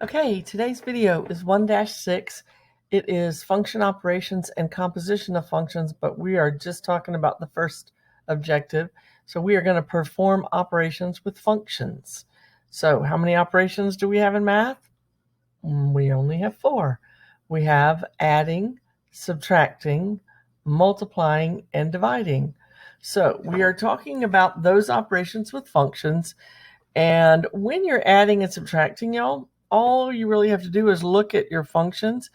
Okay, today's video is 1-6. It is function operations and composition of functions, but we are just talking about the first objective. So we are going to perform operations with functions. So how many operations do we have in math? We only have 4. We have adding, subtracting, multiplying, and dividing. So we are talking about those operations with functions. And when you're adding and subtracting, y'all, all you really have to do is look at your functions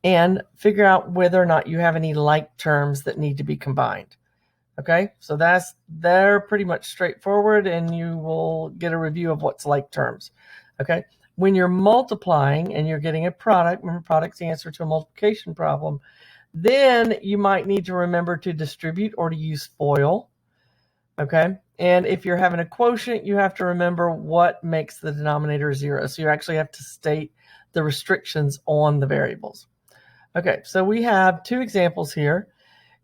and figure out whether or not you have any like terms that need to be combined. Okay, so they're pretty much straightforward, and you will get a review of what's like terms. Okay, when you're multiplying and you're getting a product, remember product's the answer to a multiplication problem, then you might need to remember to distribute or to use FOIL. Okay, and if you're having a quotient, you have to remember what makes the denominator 0. So you actually have to state the restrictions on the variables. Okay, so we have 2 examples here,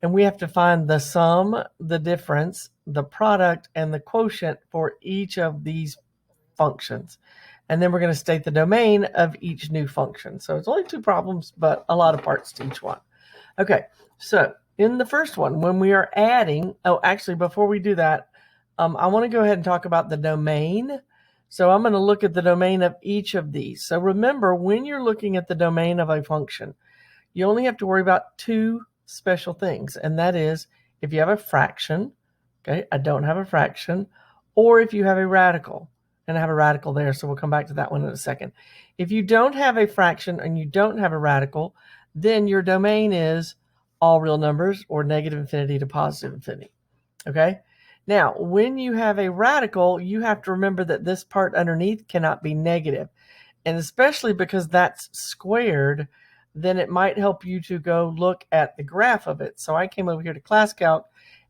and we have to find the sum, the difference, the product, and the quotient for each of these functions. And then we're going to state the domain of each new function. So it's only 2 problems, but a lot of parts to each one. Okay, so in the first one, when we are adding, actually, before we do that, I want to go ahead and talk about the domain. So I'm going to look at the domain of each of these. So remember, when you're looking at the domain of a function, you only have to worry about 2 special things, and that is if you have a fraction, okay, I don't have a fraction, or if you have a radical, and I have a radical there, so we'll come back to that one in a second. If you don't have a fraction and you don't have a radical, then your domain is all real numbers or negative infinity to positive infinity. Okay, now when you have a radical, you have to remember that this part underneath cannot be negative, and especially because that's squared, then it might help you to go look at the graph of it. So I came over here to ClassCalc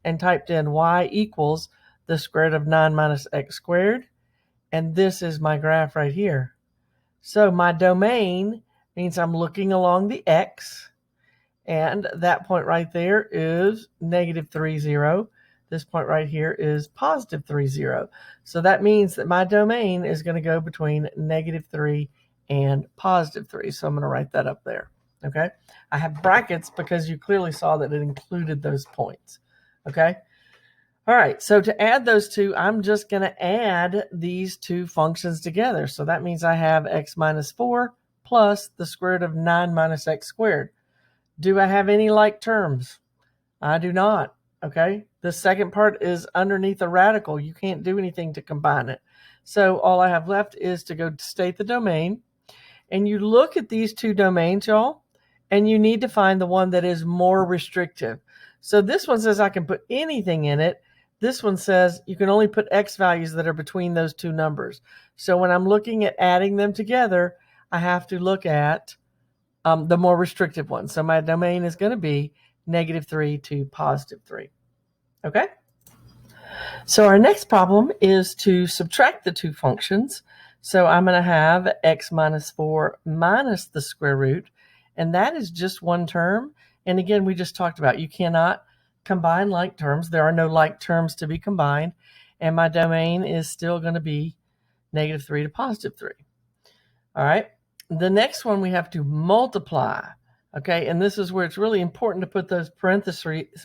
and typed in y equals the square root of 9 minus x squared, and this is my graph right here. So my domain means I'm looking along the x, and that point right there is negative 3, 0. This point right here is positive 3, 0. So that means that my domain is going to go between negative 3 and positive 3. So I'm going to write that up there. Okay, I have brackets because you clearly saw that it included those points. Okay, all right, so to add those 2, I'm just going to add these 2 functions together. So that means I have x minus 4 plus the square root of 9 minus x squared. Do I have any like terms? I do not. Okay, the second part is underneath a radical. You can't do anything to combine it. So all I have left is to go state the domain. And you look at these 2 domains, y'all, and you need to find the one that is more restrictive. So this one says I can put anything in it. This one says you can only put x values that are between those 2 numbers. So when I'm looking at adding them together, I have to look at the more restrictive one. So my domain is going to be negative 3 to positive 3. Okay? So our next problem is to subtract the 2 functions. So I'm going to have x minus 4 minus the square root, and that is just one term. And again, we just talked about you cannot combine like terms. There are no like terms to be combined, and my domain is still going to be negative 3 to positive 3. All right. The next one we have to multiply. Okay, and this is where it's really important to put those parentheses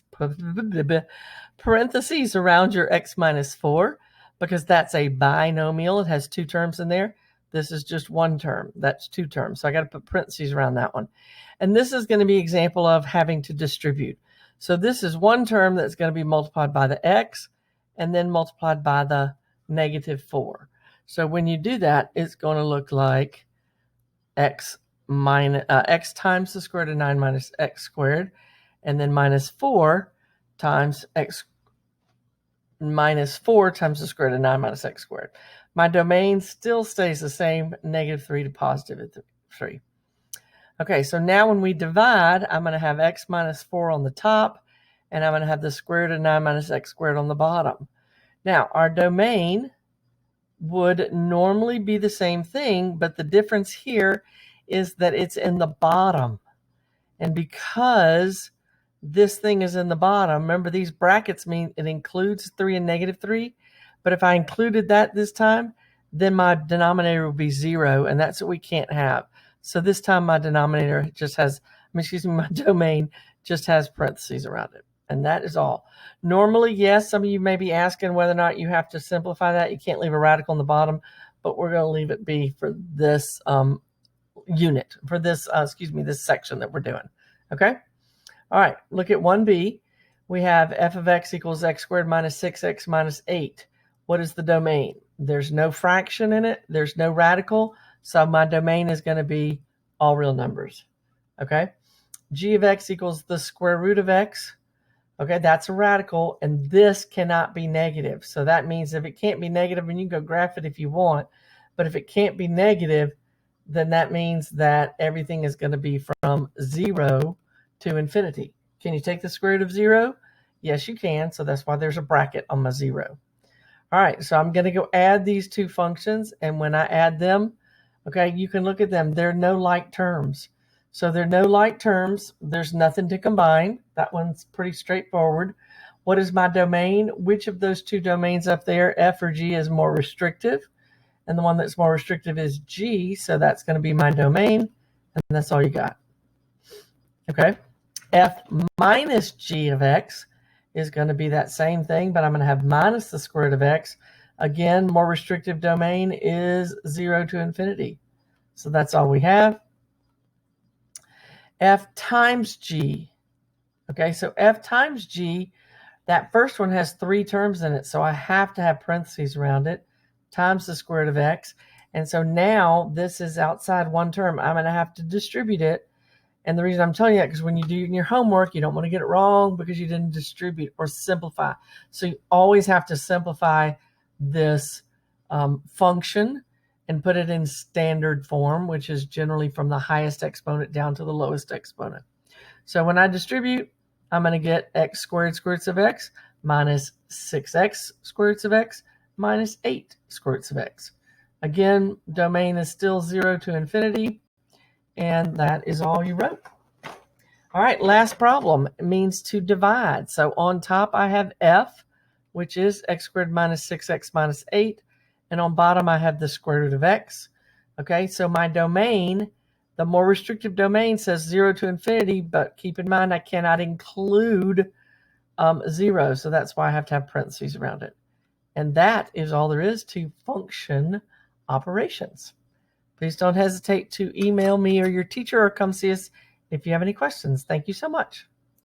around your x minus 4, because that's a binomial. It has 2 terms in there. This is just one term. That's 2 terms. So I got to put parentheses around that one. And this is going to be an example of having to distribute. So this is one term that's going to be multiplied by the x and then multiplied by the negative 4. So when you do that, it's going to look like x times the square root of 9 minus x squared, and then minus 4 times x minus 4 times the square root of 9 minus x squared. My domain still stays the same, negative 3 to positive 3. Okay, so now when we divide, I'm going to have x minus 4 on the top, and I'm going to have the square root of 9 minus x squared on the bottom. Now, our domain would normally be the same thing, but the difference here is that it's in the bottom. And because this thing is in the bottom, remember these brackets mean it includes 3 and negative 3, but if I included that this time, then my denominator will be 0, and that's what we can't have. So this time my denominator just has, my domain just has parentheses around it. And that is all. Normally, yes, some of you may be asking whether or not you have to simplify that. You can't leave a radical on the bottom, but we're going to leave it be for this unit, for this, this section that we're doing. Okay? All right, look at 1b. We have f of x equals x squared minus 6x minus 8. What is the domain? There's no fraction in it. There's no radical. So my domain is going to be all real numbers. Okay? G of x equals the square root of x. Okay, that's a radical, and this cannot be negative. So that means if it can't be negative, and you can go graph it if you want, but if it can't be negative, then that means that everything is going to be from 0 to infinity. Can you take the square root of 0? Yes, you can. So that's why there's a bracket on my 0. All right, so I'm going to go add these two functions, and when I add them, okay, you can look at them. There are no like terms. So there are no like terms. There's nothing to combine. That one's pretty straightforward. What is my domain? Which of those two domains up there, F or G, is more restrictive? And the one that's more restrictive is G, so that's going to be my domain, and that's all you got. Okay, F minus G of x is going to be that same thing, but I'm going to have minus the square root of x. Again, more restrictive domain is 0 to infinity. So that's all we have. F times G. Okay, so F times G, that first one has 3 terms in it, so I have to have parentheses around it, times the square root of x. And so now this is outside one term. I'm going to have to distribute it. And the reason I'm telling you that, because when you do your homework, you don't want to get it wrong because you didn't distribute or simplify. So you always have to simplify this function and put it in standard form, which is generally from the highest exponent down to the lowest exponent. So when I distribute, I'm going to get x squared square roots of x minus 6x square roots of x minus 8 square roots of x. Again, domain is still 0 to infinity. And that is all you wrote. All right, last problem. It means to divide. So on top I have f, which is x squared minus 6x minus 8. And on bottom I have the square root of x. Okay, so my domain, the more restrictive domain says 0 to infinity, but keep in mind I cannot include 0. So that's why I have to have parentheses around it. And that is all there is to function operations. Please don't hesitate to email me or your teacher or come see us if you have any questions. Thank you so much.